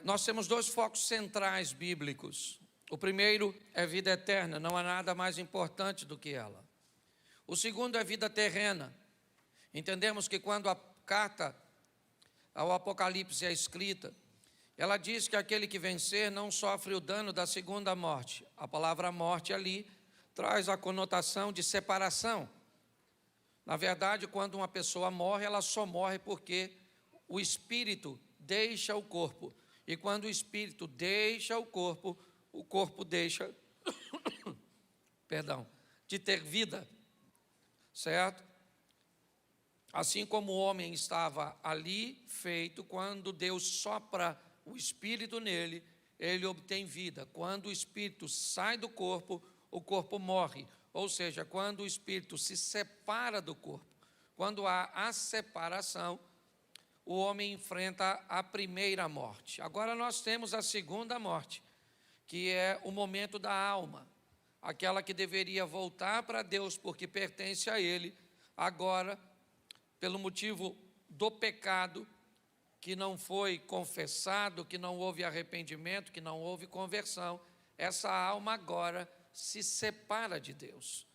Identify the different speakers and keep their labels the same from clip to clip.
Speaker 1: nós temos dois focos centrais bíblicos. O primeiro é vida eterna, não há nada mais importante do que ela. O segundo é vida terrena. Entendemos que quando a carta ao Apocalipse é escrita, ela diz que aquele que vencer não sofre o dano da segunda morte. A palavra morte ali traz a conotação de separação. Na verdade, quando uma pessoa morre, ela só morre porque o espírito deixa o corpo. E quando o espírito deixa o corpo deixa, de ter vida, certo? Assim como o homem estava ali feito, quando Deus sopra o espírito nele, ele obtém vida. Quando o espírito sai do corpo, o corpo morre. Ou seja, quando o espírito se separa do corpo, quando há a separação, o homem enfrenta a primeira morte. Agora nós temos a segunda morte, que é o momento da alma, aquela que deveria voltar para Deus porque pertence a Ele, agora, pelo motivo do pecado, que não foi confessado, que não houve arrependimento, que não houve conversão, essa alma agora se separa de Deus.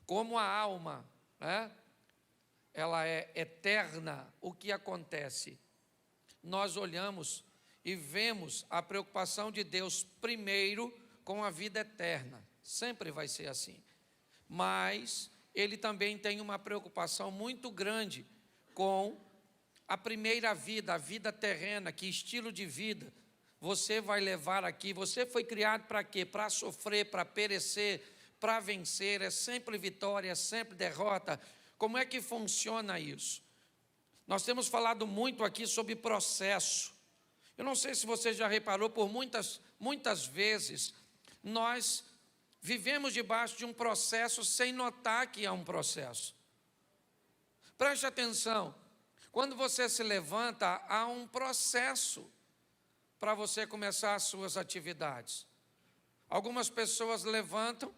Speaker 1: Como a alma, ela é eterna, o que acontece? Nós olhamos e vemos a preocupação de Deus primeiro com a vida eterna. Sempre vai ser assim. Mas Ele também tem uma preocupação muito grande com a primeira vida, a vida terrena. Que estilo de vida você vai levar aqui? Você foi criado para quê? Para sofrer, para perecer, para vencer. É sempre vitória, é sempre derrota. Como é que funciona isso? Nós temos falado muito aqui sobre processo. Eu não sei se você já reparou, por muitas vezes, nós vivemos debaixo de um processo sem notar que é um processo. Preste atenção, quando você se levanta, há um processo para você começar as suas atividades. Algumas pessoas levantam,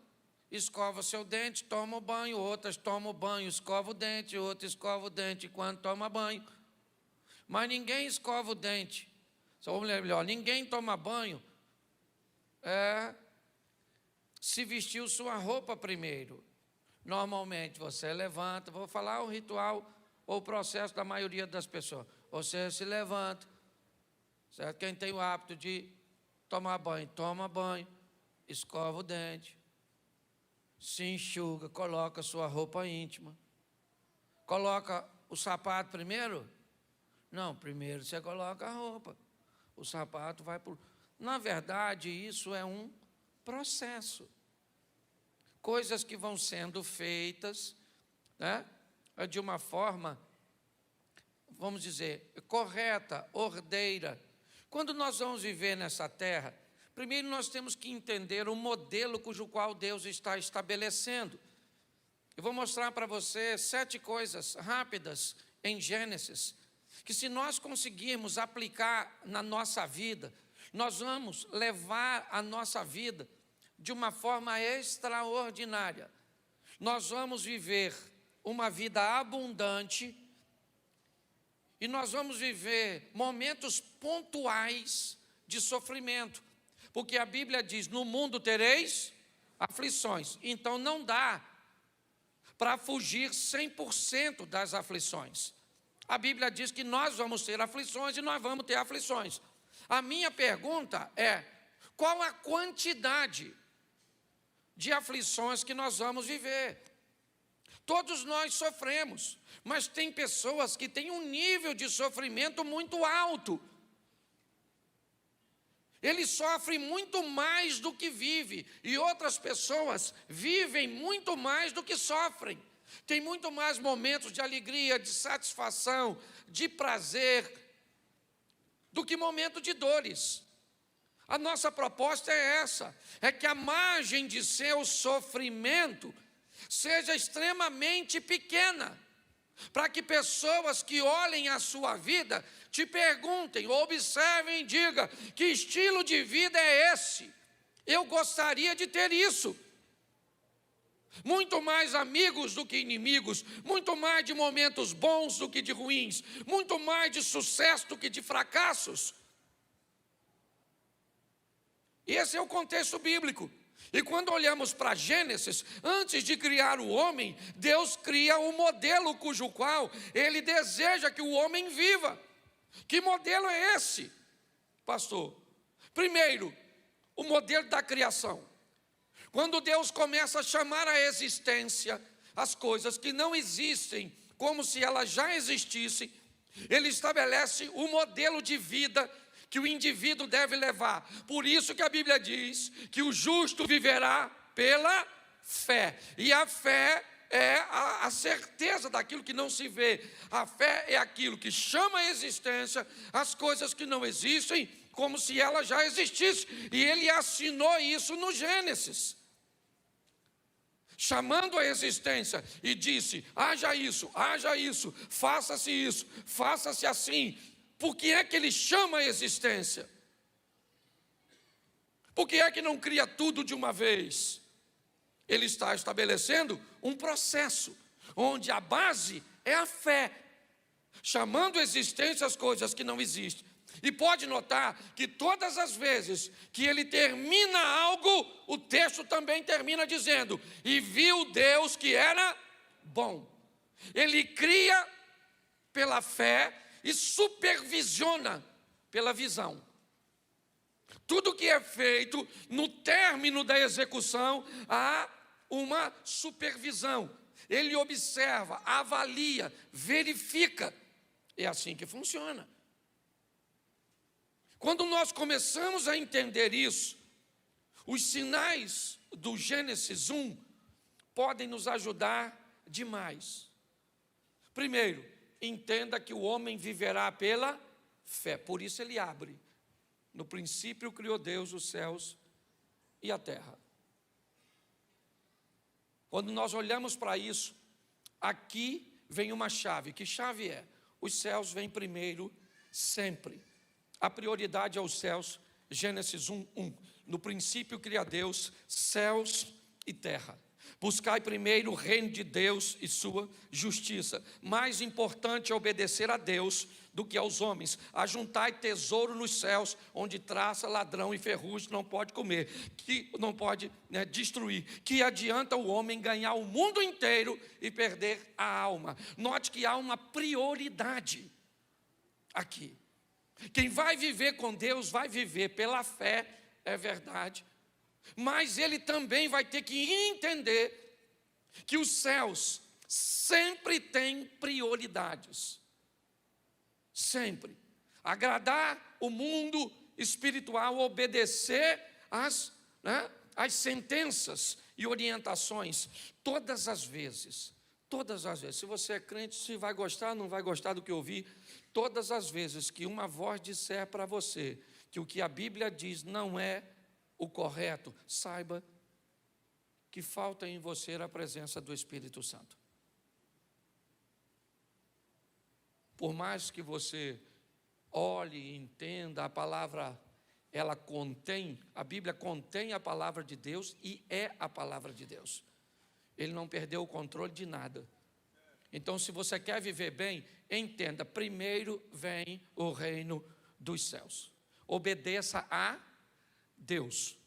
Speaker 1: escovam seu dente, tomam banho, outras tomam banho, escovam o dente, outras escovam o dente enquanto toma banho. Mas ninguém escova o dente. Ou melhor, ninguém toma banho se vestiu sua roupa primeiro. Normalmente você levanta, vou falar o ritual ou o processo da maioria das pessoas. Você se levanta, certo? Quem tem o hábito de tomar banho, toma banho, escova o dente, se enxuga, coloca sua roupa íntima. Coloca o sapato primeiro? Não, primeiro você coloca a roupa. O sapato vai por... Na verdade, isso é um processo. Coisas que vão sendo feitas, de uma forma, vamos dizer, correta, ordeira. Quando nós vamos viver nessa terra, primeiro nós temos que entender o modelo cujo qual Deus está estabelecendo. Eu vou mostrar para você 7 coisas rápidas em Gênesis, que se nós conseguirmos aplicar na nossa vida, nós vamos levar a nossa vida de uma forma extraordinária. Nós vamos viver uma vida abundante e nós vamos viver momentos pontuais de sofrimento, porque a Bíblia diz, no mundo tereis aflições. Então não dá para fugir 100% das aflições. A Bíblia diz que nós vamos ter aflições e nós vamos ter aflições. A minha pergunta é, qual a quantidade de aflições que nós vamos viver? Todos nós sofremos, mas tem pessoas que têm um nível de sofrimento muito alto. Ele sofre muito mais do que vive, e outras pessoas vivem muito mais do que sofrem. Tem muito mais momentos de alegria, de satisfação, de prazer, do que momento de dores. A nossa proposta é essa, é que a margem de seu sofrimento seja extremamente pequena, para que pessoas que olhem a sua vida te perguntem, observem e digam, que estilo de vida é esse? Eu gostaria de ter isso. muito mais amigos do que inimigos, muito mais de momentos bons do que de ruins, muito mais de sucesso do que de fracassos. Esse é o contexto bíblico. E quando olhamos para Gênesis, antes de criar o homem, Deus cria um modelo cujo qual Ele deseja que o homem viva. Que modelo é esse, pastor? Primeiro, o modelo da criação. Quando Deus começa a chamar à existência as coisas que não existem, como se elas já existissem, Ele estabelece o modelo de vida que o indivíduo deve levar. Por isso que a Bíblia diz que o justo viverá pela fé. E a fé é a certeza daquilo que não se vê. A fé é aquilo que chama à existência as coisas que não existem, como se elas já existissem. E Ele assinou isso no Gênesis, chamando a existência, e disse: haja isso, faça-se assim. Por que é que Ele chama a existência? Por que é que não cria tudo de uma vez? Ele está estabelecendo um processo, onde a base é a fé, chamando a existência as coisas que não existem. E pode notar que todas as vezes que ele termina algo, o texto também termina dizendo: e viu Deus que era bom. Ele cria pela fé e supervisiona pela visão. Tudo que é feito, no término da execução, há uma supervisão. Ele observa, avalia, verifica. É assim que funciona. Quando nós começamos a entender isso, os sinais do Gênesis 1 podem nos ajudar demais. Primeiro, entenda que o homem viverá pela fé. Por isso ele abre: no princípio criou Deus os céus e a terra. Quando nós olhamos para isso, aqui vem uma chave. Que chave é? Os céus vêm primeiro, sempre. A prioridade é os céus. Gênesis 1:1. No princípio cria Deus céus e terra. Buscai primeiro o reino de Deus e sua justiça. Mais importante é obedecer a Deus do que aos homens. Ajuntai tesouro nos céus, onde traça, ladrão e ferrugem não pode comer, que não pode destruir. Que adianta o homem ganhar o mundo inteiro e perder a alma? Note que há uma prioridade aqui. Quem vai viver com Deus vai viver pela fé, é verdade. Mas ele também vai ter que entender que os céus sempre têm prioridades. Sempre. Agradar o mundo espiritual, obedecer às sentenças e orientações. Todas as vezes. Se você é crente, se vai gostar, não vai gostar do que ouvir. Todas as vezes que uma voz disser para você que o que a Bíblia diz não é o correto, saiba que falta em você a presença do Espírito Santo. Por mais que você olhe e entenda, a palavra, ela contém, a Bíblia contém a palavra de Deus e é a palavra de Deus. Ele não perdeu o controle de nada. Então, se você quer viver bem, entenda: primeiro vem o reino dos céus. Obedeça a Deus.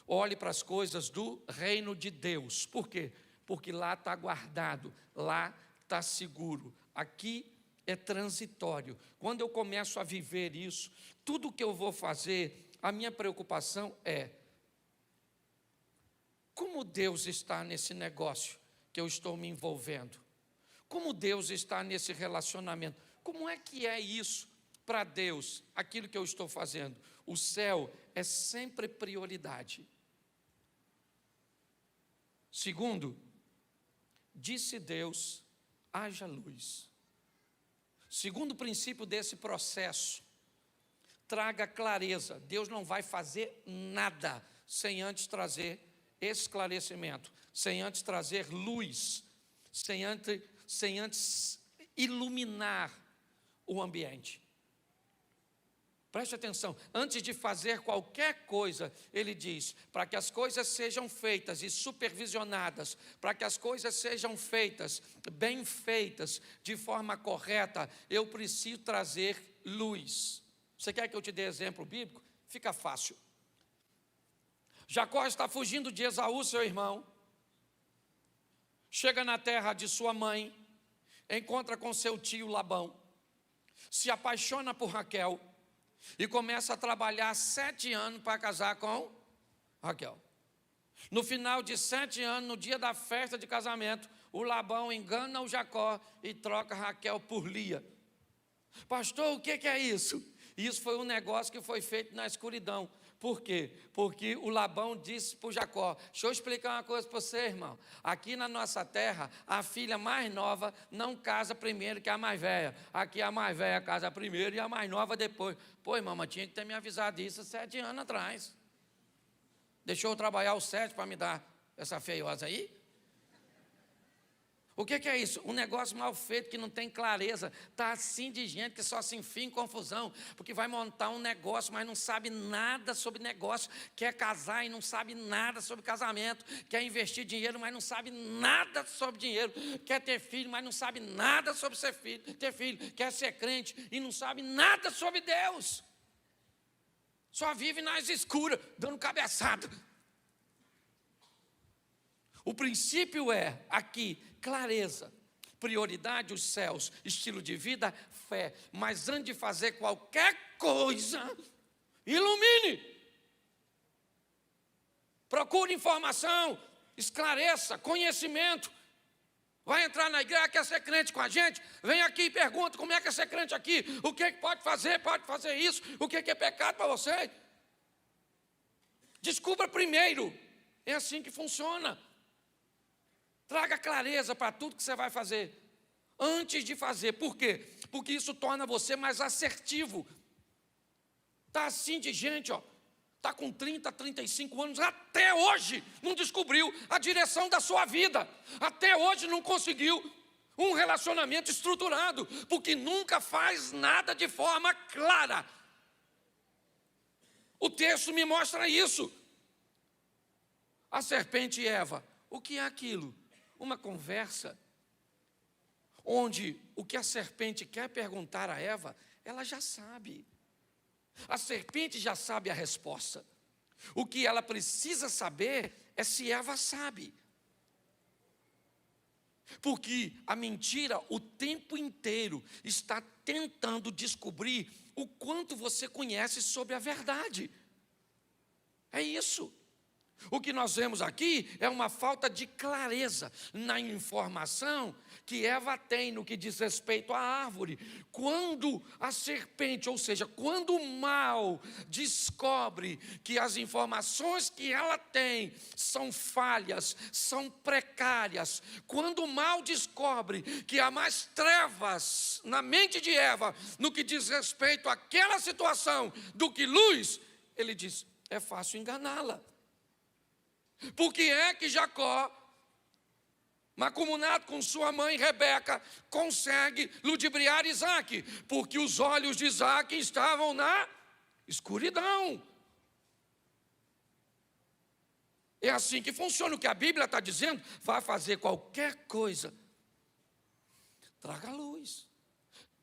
Speaker 1: Olhe para as coisas do reino de Deus. Por quê? Porque lá está guardado, lá está seguro. Aqui é transitório. Quando eu começo a viver isso, tudo que eu vou fazer, a minha preocupação é: como Deus está nesse negócio que eu estou me envolvendo? Como Deus está nesse relacionamento? Como é que é isso para Deus, aquilo que eu estou fazendo? O céu é sempre prioridade. Segundo, disse Deus: haja luz. Segundo princípio desse processo, traga clareza. Deus não vai fazer nada sem antes trazer esclarecimento, sem antes trazer luz, sem antes iluminar o ambiente. Preste atenção, antes de fazer qualquer coisa, ele diz, para que as coisas sejam feitas e supervisionadas, para que as coisas sejam feitas, bem feitas, de forma correta, eu preciso trazer luz. Você quer que eu te dê exemplo bíblico? Fica fácil. Jacó está fugindo de Esaú, seu irmão, chega na terra de sua mãe, encontra com seu tio Labão, se apaixona por Raquel, e começa a trabalhar 7 anos para casar com Raquel. No final de 7 anos, no dia da festa de casamento, o Labão engana o Jacó e troca Raquel por Lia. Pastor, o que é isso? Isso foi um negócio que foi feito na escuridão. Por quê? Porque o Labão disse para o Jacó, deixa eu explicar uma coisa para você, irmão. Aqui na nossa terra, a filha mais nova não casa primeiro que a mais velha. Aqui a mais velha casa primeiro e a mais nova depois. Pô, irmão, mas tinha que ter me avisado isso 7 anos atrás. Deixou eu trabalhar os 7 para me dar essa feiosa aí? O que é isso? Um negócio mal feito que não tem clareza. Está assim de gente que só se enfia em confusão, porque vai montar um negócio, mas não sabe nada sobre negócio, quer casar e não sabe nada sobre casamento, quer investir dinheiro, mas não sabe nada sobre dinheiro, quer ter filho, mas não sabe nada sobre ter filho, quer ser crente e não sabe nada sobre Deus. Só vive nas escuras, dando cabeçada. O princípio é, aqui, clareza, prioridade, os céus, estilo de vida, fé. Mas antes de fazer qualquer coisa, ilumine. Procure informação, esclareça, conhecimento. Vai entrar na igreja, quer ser crente com a gente? Vem aqui e pergunta como é que é ser crente aqui. O que pode fazer isso. O que é pecado para você? Descubra primeiro. É assim que funciona. Traga clareza para tudo que você vai fazer, antes de fazer. Por quê? Porque isso torna você mais assertivo. Está assim de gente, está com 30, 35 anos, até hoje não descobriu a direção da sua vida. Até hoje não conseguiu um relacionamento estruturado, porque nunca faz nada de forma clara. O texto me mostra isso. A serpente Eva, o que é aquilo? Uma conversa onde o que a serpente quer perguntar a Eva, ela já sabe. A serpente já sabe a resposta. O que ela precisa saber é se Eva sabe. Porque a mentira o tempo inteiro está tentando descobrir o quanto você conhece sobre a verdade. É isso. O que nós vemos aqui é uma falta de clareza na informação que Eva tem no que diz respeito à árvore. Quando a serpente, ou seja, quando o mal descobre que as informações que ela tem são falhas, são precárias, quando o mal descobre que há mais trevas na mente de Eva no que diz respeito àquela situação do que luz, ele diz, é fácil enganá-la. Por que é que Jacó, mancomunado com sua mãe Rebeca, consegue ludibriar Isaac? Porque os olhos de Isaac estavam na escuridão. É assim que funciona. O que a Bíblia está dizendo, vai fazer qualquer coisa, traga luz.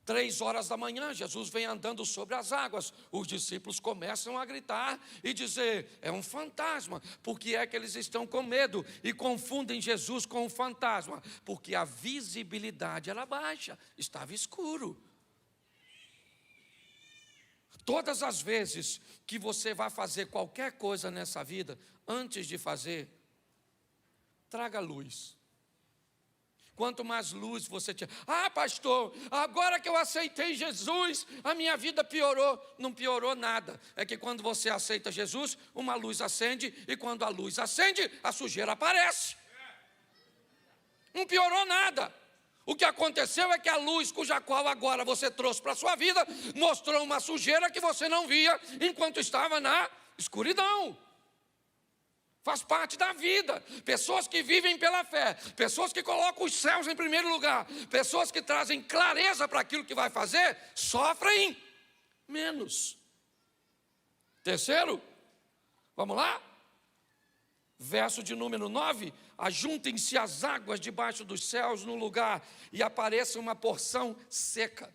Speaker 1: 3 horas da manhã, Jesus vem andando sobre as águas. Os discípulos começam a gritar e dizer, é um fantasma. Por que é que eles estão com medo e confundem Jesus com um fantasma? Porque a visibilidade era baixa, estava escuro. Todas as vezes que você vai fazer qualquer coisa nessa vida, antes de fazer, traga luz. Quanto mais luz você tiver. Ah, pastor, agora que eu aceitei Jesus, a minha vida piorou. Não piorou nada. É que quando você aceita Jesus, uma luz acende, e quando a luz acende, a sujeira aparece. Não piorou nada. O que aconteceu é que a luz cuja qual agora você trouxe para a sua vida, mostrou uma sujeira que você não via enquanto estava na escuridão. Faz parte da vida. Pessoas que vivem pela fé, pessoas que colocam os céus em primeiro lugar, pessoas que trazem clareza para aquilo que vai fazer, sofrem menos. Terceiro, vamos lá? Verso de número 9: ajuntem-se as águas debaixo dos céus num lugar e apareça uma porção seca.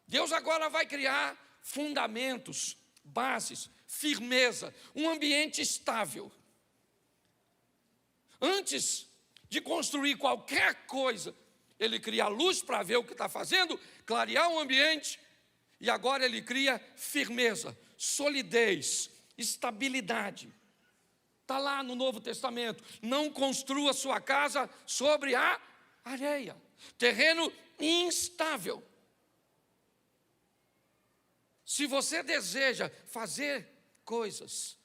Speaker 1: Deus agora vai criar fundamentos, bases, firmeza, um ambiente estável. Antes de construir qualquer coisa, ele cria a luz para ver o que está fazendo, clarear o ambiente, e agora ele cria firmeza, solidez, estabilidade. Está lá no Novo Testamento: não construa sua casa sobre a areia, terreno instável. Se você deseja fazer coisas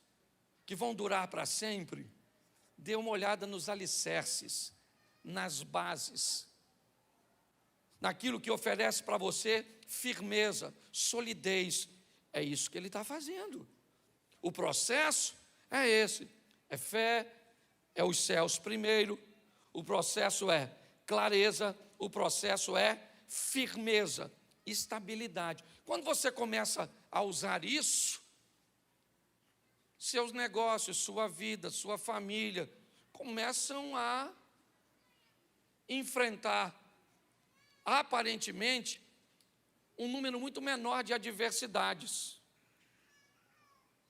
Speaker 1: que vão durar para sempre, dê uma olhada nos alicerces, nas bases, naquilo que oferece para você firmeza, solidez. É isso que ele está fazendo. O processo é esse: é fé, é os céus primeiro, o processo é clareza, o processo é firmeza, estabilidade. Quando você começa a usar isso, seus negócios, sua vida, sua família começam a enfrentar, aparentemente, um número muito menor de adversidades.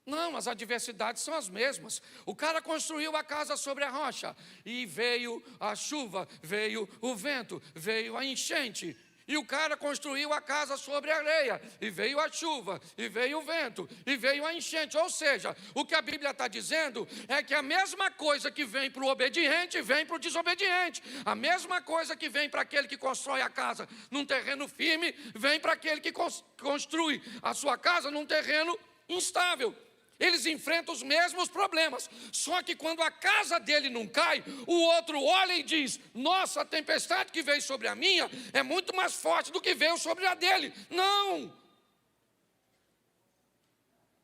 Speaker 1: Não, as adversidades são as mesmas. O cara construiu a casa sobre a rocha, e veio a chuva, veio o vento, veio a enchente. E o cara construiu a casa sobre a areia, e veio a chuva, e veio o vento, e veio a enchente. Ou seja, o que a Bíblia está dizendo é que a mesma coisa que vem para o obediente, vem para o desobediente. A mesma coisa que vem para aquele que constrói a casa num terreno firme, vem para aquele que construi a sua casa num terreno instável. Eles enfrentam os mesmos problemas, só que quando a casa dele não cai, o outro olha e diz: nossa, a tempestade que veio sobre a minha é muito mais forte do que veio sobre a dele. Não!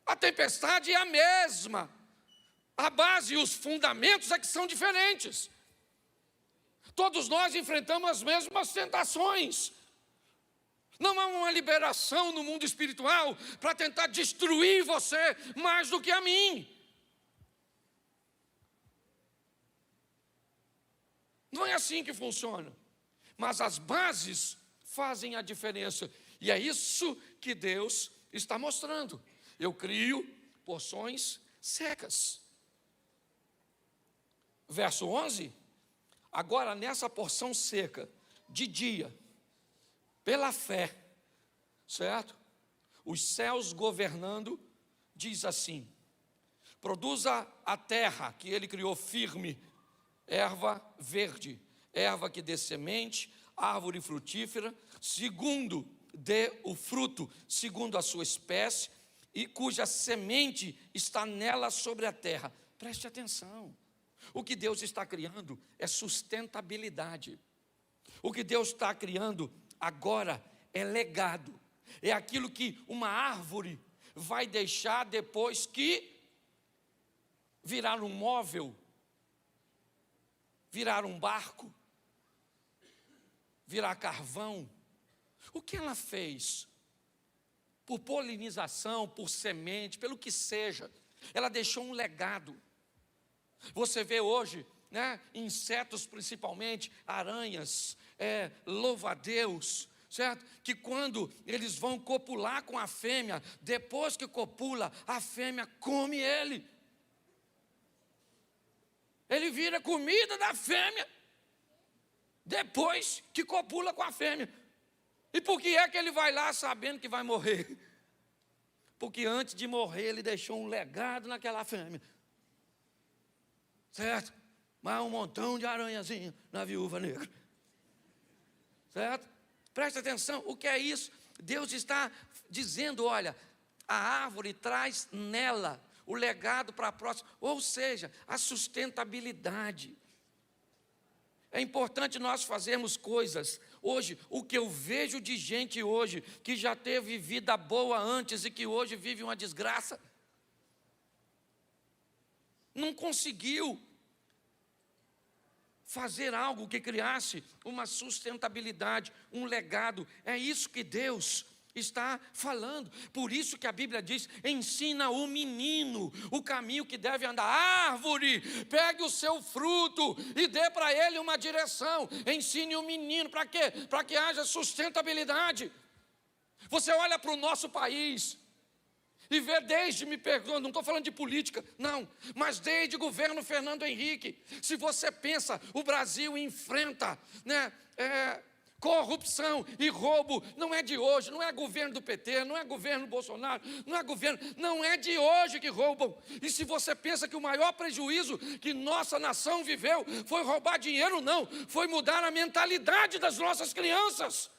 Speaker 1: A tempestade é a mesma, a base e os fundamentos é que são diferentes. Todos nós enfrentamos as mesmas tentações. Não há uma liberação no mundo espiritual para tentar destruir você mais do que a mim. Não é assim que funciona. Mas as bases fazem a diferença. E é isso que Deus está mostrando. Eu crio porções secas. Verso 11. Agora, nessa porção seca, de dia, pela fé, certo? Os céus governando, diz assim: produza a terra que ele criou firme, erva verde, erva que dê semente, árvore frutífera, segundo dê o fruto, segundo a sua espécie, e cuja semente está nela sobre a terra. Preste atenção, o que Deus está criando é sustentabilidade. O que Deus está criando agora é legado, é aquilo que uma árvore vai deixar depois que virar um móvel, virar um barco, virar carvão. O que ela fez? Por polinização, por semente, pelo que seja, ela deixou um legado. Você vê hoje, né, insetos principalmente, aranhas, louva-a-Deus, certo? Que quando eles vão copular com a fêmea, depois que copula, a fêmea come ele. Ele vira comida da fêmea, depois que copula com a fêmea. E por que é que ele vai lá sabendo que vai morrer? Porque antes de morrer ele deixou um legado naquela fêmea, certo? Mas um montão de aranhazinha na viúva negra, certo? Presta atenção, o que é isso? Deus está dizendo: olha, a árvore traz nela o legado para a próxima, ou seja, a sustentabilidade. É importante nós fazermos coisas. Hoje, o que eu vejo de gente hoje, que já teve vida boa antes e que hoje vive uma desgraça, não conseguiu fazer algo que criasse uma sustentabilidade, um legado. É isso que Deus está falando. Por isso que a Bíblia diz: ensina o menino o caminho que deve andar. Árvore, pegue o seu fruto e dê para ele uma direção. Ensine o menino, para quê? Para que haja sustentabilidade. Você olha para o nosso país e vê desde, me perdoa, não estou falando de política, não, mas desde o governo Fernando Henrique. Se você pensa, o Brasil enfrenta, corrupção e roubo, não é de hoje, não é governo do PT, não é governo Bolsonaro, não é de hoje que roubam. E se você pensa que o maior prejuízo que nossa nação viveu foi roubar dinheiro, não, foi mudar a mentalidade das nossas crianças.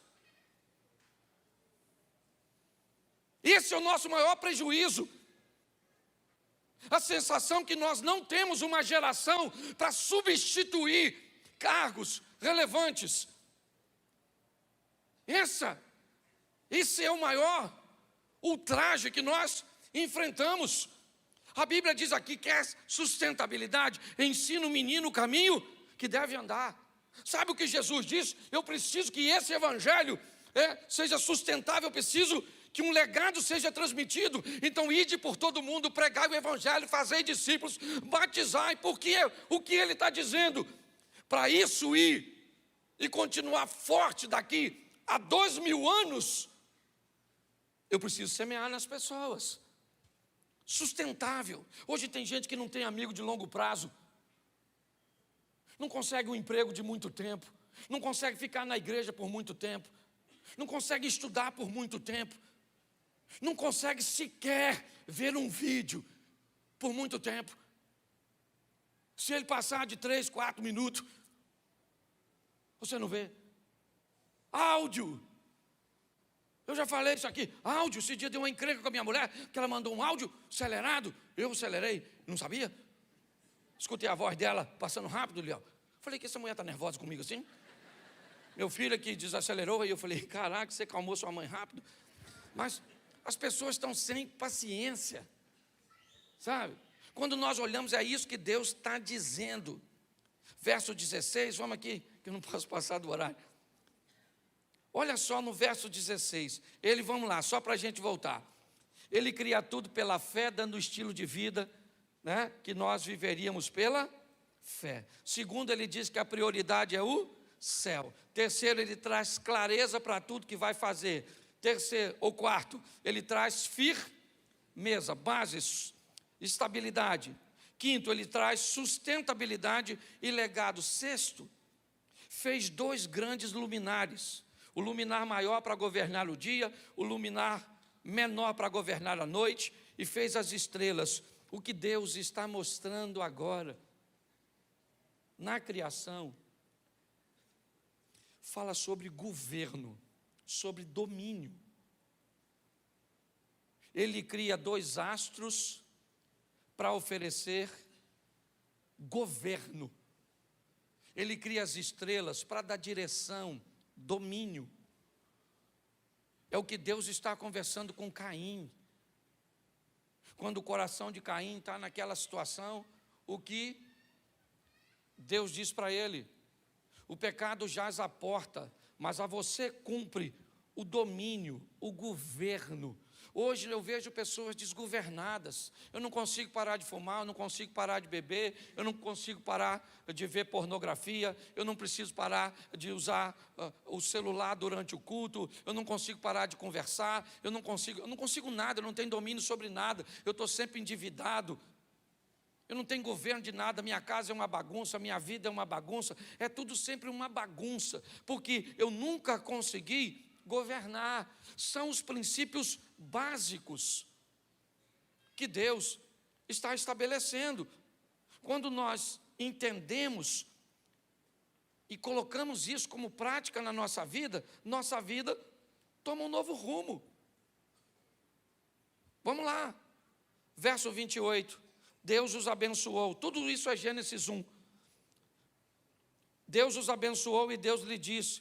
Speaker 1: Esse é o nosso maior prejuízo. A sensação que nós não temos uma geração para substituir cargos relevantes. Esse é o maior ultraje que nós enfrentamos. A Bíblia diz aqui que é sustentabilidade. Ensina o menino o caminho que deve andar. Sabe o que Jesus diz? Eu preciso que esse evangelho seja sustentável, eu preciso que um legado seja transmitido. Então, ide por todo mundo, pregai o evangelho, fazei discípulos, batizai. Porque o que ele está dizendo? Para isso ir e continuar forte daqui a 2000 anos, eu preciso semear nas pessoas. Sustentável. Hoje tem gente que não tem amigo de longo prazo, não consegue um emprego de muito tempo, não consegue ficar na igreja por muito tempo, não consegue estudar por muito tempo, não consegue sequer ver um vídeo por muito tempo. Se ele passar de 3, 4 minutos, você não vê. Áudio. Eu já falei isso aqui. Áudio. Esse dia deu uma encrenca com a minha mulher, que ela mandou um áudio acelerado. Eu acelerei, não sabia? Escutei a voz dela passando rápido, Léo. Falei que essa mulher está nervosa comigo assim. Meu filho aqui desacelerou, e eu falei: caraca, você calmou sua mãe rápido. Mas as pessoas estão sem paciência, sabe? Quando nós olhamos, é isso que Deus está dizendo. Verso 16, vamos aqui, que eu não posso passar do horário. Olha só no verso 16, vamos lá, só para a gente voltar. Ele cria tudo pela fé, dando estilo de vida, que nós viveríamos pela fé. Segundo, ele diz que a prioridade é o céu. Terceiro, ele traz clareza para tudo que vai fazer. Quarto, ele traz firmeza, bases, estabilidade. Quinto, ele traz sustentabilidade e legado. Sexto, fez 2 grandes luminares. O luminar maior para governar o dia, o luminar menor para governar a noite, e fez as estrelas. O que Deus está mostrando agora na criação fala sobre governo, sobre domínio. Ele cria 2 astros para oferecer governo. Ele cria as estrelas para dar direção, domínio. É o que Deus está conversando com Caim. Quando o coração de Caim está naquela situação, o que Deus diz para ele: o pecado jaz à porta, mas a você cumpre o domínio, o governo. Hoje eu vejo pessoas desgovernadas. Eu não consigo parar de fumar, eu não consigo parar de beber, eu não consigo parar de ver pornografia, eu não preciso parar de usar o celular durante o culto, eu não consigo parar de conversar, eu não consigo nada, eu não tenho domínio sobre nada, eu estou sempre endividado. Eu não tenho governo de nada, minha casa é uma bagunça, minha vida é uma bagunça, é tudo sempre uma bagunça, porque eu nunca consegui governar. São os princípios básicos que Deus está estabelecendo. Quando nós entendemos e colocamos isso como prática na nossa vida toma um novo rumo. Vamos lá, verso 28. Deus os abençoou. Tudo isso é Gênesis 1. Deus os abençoou e Deus lhe disse: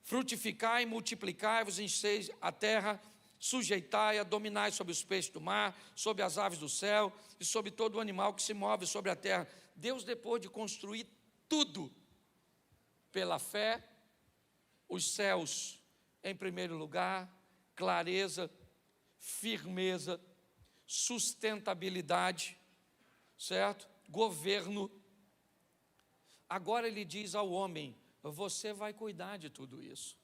Speaker 1: frutificai, multiplicai-vos, encheis a terra, sujeitai-a, dominai sobre os peixes do mar, sobre as aves do céu e sobre todo o animal que se move sobre a terra. Deus, depois de construir tudo pela fé, os céus em primeiro lugar, clareza, firmeza, sustentabilidade, certo? Governo. Agora ele diz ao homem: você vai cuidar de tudo isso.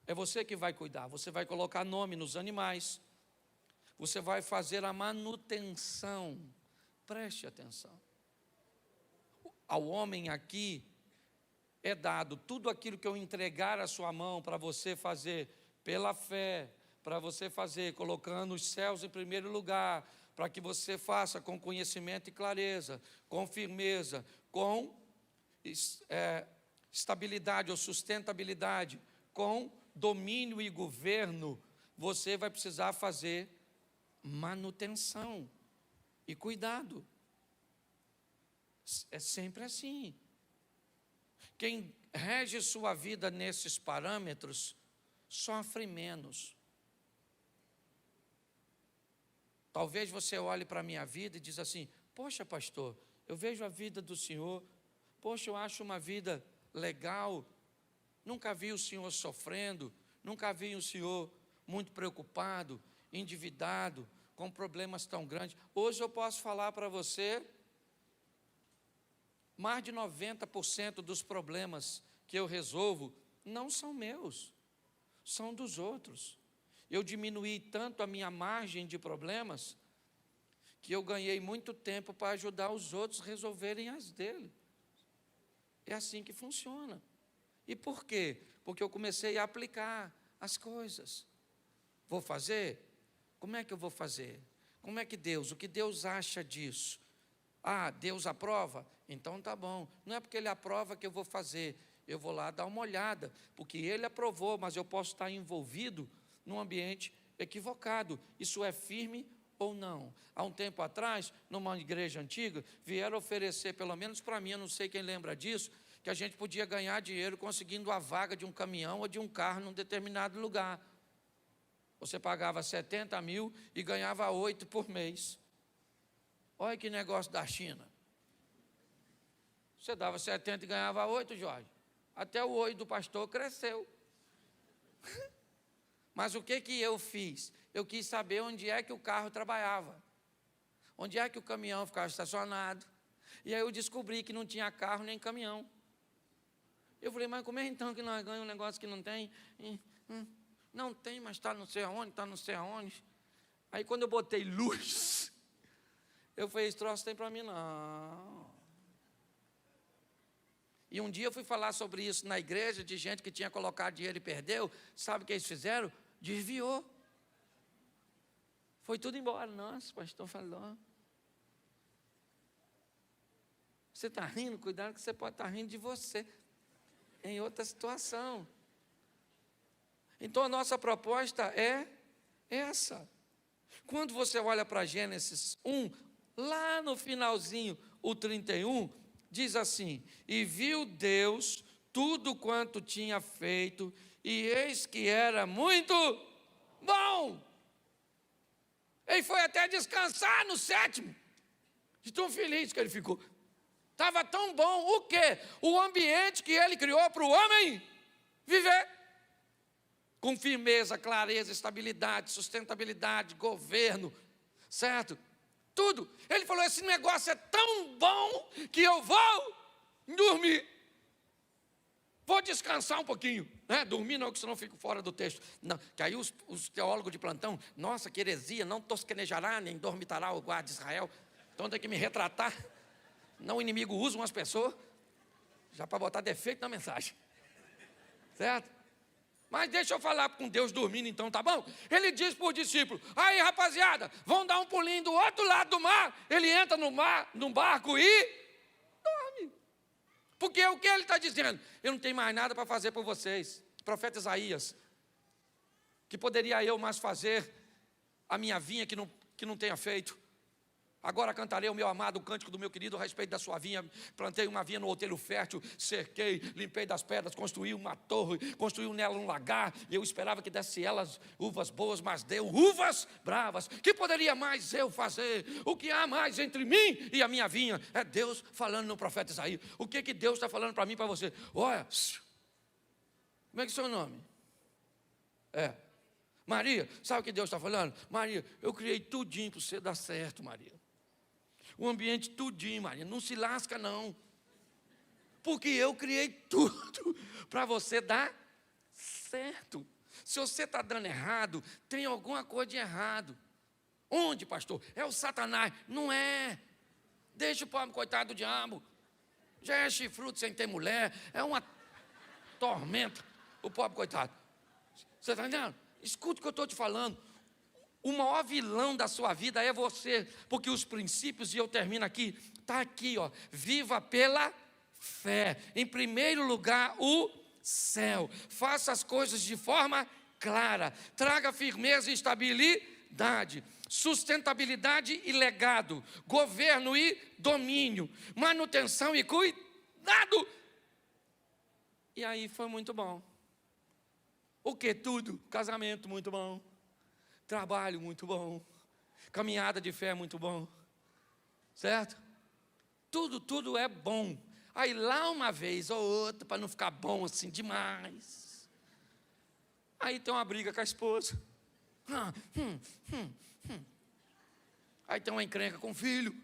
Speaker 1: É você que vai cuidar, você vai colocar nome nos animais, você vai fazer a manutenção. Preste atenção. Ao homem aqui é dado tudo aquilo que eu entregar à sua mão para você fazer pela fé, para você fazer colocando os céus em primeiro lugar, para que você faça com conhecimento e clareza, com firmeza, com estabilidade ou sustentabilidade, com domínio e governo. Você vai precisar fazer manutenção e cuidado. É sempre assim. Quem rege sua vida nesses parâmetros sofre menos. Talvez você olhe para a minha vida e diz assim: poxa, pastor, eu vejo a vida do senhor, poxa, eu acho uma vida legal, nunca vi o senhor sofrendo, nunca vi o senhor muito preocupado, endividado, com problemas tão grandes. Hoje eu posso falar para você, mais de 90% dos problemas que eu resolvo não são meus, são dos outros. Eu diminuí tanto a minha margem de problemas que eu ganhei muito tempo para ajudar os outros a resolverem as dele. É assim que funciona. E por quê? Porque eu comecei a aplicar as coisas. Vou fazer? Como é que eu vou fazer? Como é que Deus, o que Deus acha disso? Ah, Deus aprova? Então tá bom. Não é porque Ele aprova que eu vou fazer. Eu vou lá dar uma olhada, porque Ele aprovou, mas eu posso estar envolvido num ambiente equivocado. Isso é firme ou não? Há um tempo atrás, numa igreja antiga, vieram oferecer, pelo menos para mim, eu não sei quem lembra disso, que a gente podia ganhar dinheiro conseguindo a vaga de um caminhão ou de um carro num determinado lugar. Você pagava 70 mil e ganhava 8 por mês. Olha que negócio da China. Você dava 70 e ganhava 8, Jorge. Até o olho do pastor cresceu. Mas o que eu fiz? Eu quis saber onde é que o carro trabalhava. Onde é que o caminhão ficava estacionado. E aí eu descobri que não tinha carro nem caminhão. Eu falei: mas como é então que nós ganhamos um negócio que não tem? Não tem, mas está não sei aonde, está não sei aonde. Aí quando eu botei luz, eu falei: esse troço tem para mim não. E um dia eu fui falar sobre isso na igreja, de gente que tinha colocado dinheiro e perdeu. Sabe o que eles fizeram? Desviou. Foi tudo embora. Nossa, o pastor falou. Você está rindo? Cuidado que você pode estar rindo de você, em outra situação. Então a nossa proposta é essa. Quando você olha para Gênesis 1, lá no finalzinho, o 31, diz assim: e viu Deus tudo quanto tinha feito, e eis que era muito bom. Ele foi até descansar no 7º, de tão feliz que ele ficou. Estava tão bom o quê? O ambiente que ele criou para o homem viver. Com firmeza, clareza, estabilidade, sustentabilidade, governo, certo? Tudo. Ele falou: esse negócio é tão bom que eu vou dormir. Vou descansar um pouquinho, né? Dormir não, que senão eu fico fora do texto. Não, que aí os teólogos de plantão: nossa, que heresia, não tosquenejará, nem dormitará o guarda de Israel. Então tem que me retratar. Não, o inimigo usa umas pessoas, já para botar defeito na mensagem. Certo? Mas deixa eu falar com Deus dormindo então, tá bom? Ele diz para os discípulos: aí rapaziada, vão dar um pulinho do outro lado do mar. Ele entra no barco e dorme. Porque o que ele está dizendo? Eu não tenho mais nada para fazer por vocês. Profeta Isaías: que poderia eu mais fazer a minha vinha que não tenha feito? Agora cantarei o meu amado, o cântico do meu querido a respeito da sua vinha. Plantei uma vinha no outeiro fértil, cerquei, limpei das pedras, construí uma torre, construí nela um lagar, e eu esperava que desse elas uvas boas, mas deu uvas bravas. Que poderia mais eu fazer? O que há mais entre mim e a minha vinha? É Deus falando no profeta Isaías. O que Deus está falando para mim e para você? Olha, como é que é o seu nome? É. Maria, sabe o que Deus está falando? Maria, eu criei tudinho para você dar certo, Maria. O ambiente tudinho, Maria. Não se lasca, não. Porque eu criei tudo para você dar certo. Se você está dando errado, tem alguma coisa de errado. Onde, pastor? É o Satanás. Não é. Deixa o pobre coitado do diabo. Já é chifrudo sem ter mulher. É uma tormenta. O pobre coitado. Você está entendendo? Escuta o que eu estou te falando. O maior vilão da sua vida é você. Porque os princípios, e eu termino aqui, está aqui, ó. Viva pela fé. Em primeiro lugar, o céu. Faça as coisas de forma clara. Traga firmeza e estabilidade. Sustentabilidade e legado. Governo e domínio. Manutenção e cuidado. E aí foi muito bom. O que? Tudo. Casamento muito bom. Trabalho muito bom. Caminhada de fé muito bom. Certo? Tudo é bom. Aí lá uma vez ou outra, para não ficar bom assim demais. Aí tem uma briga com a esposa. Aí tem uma encrenca com o filho.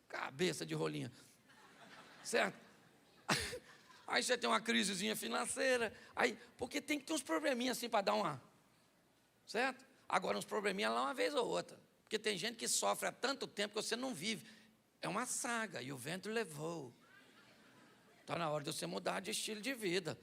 Speaker 1: Cabeça de rolinha. Certo? Aí você tem uma crisezinha financeira. Aí, porque tem que ter uns probleminhas assim para dar uma. Certo? Agora uns probleminhas lá uma vez ou outra. Porque tem gente que sofre há tanto tempo que você não vive. É uma saga e o vento levou. Está na hora de você mudar de estilo de vida.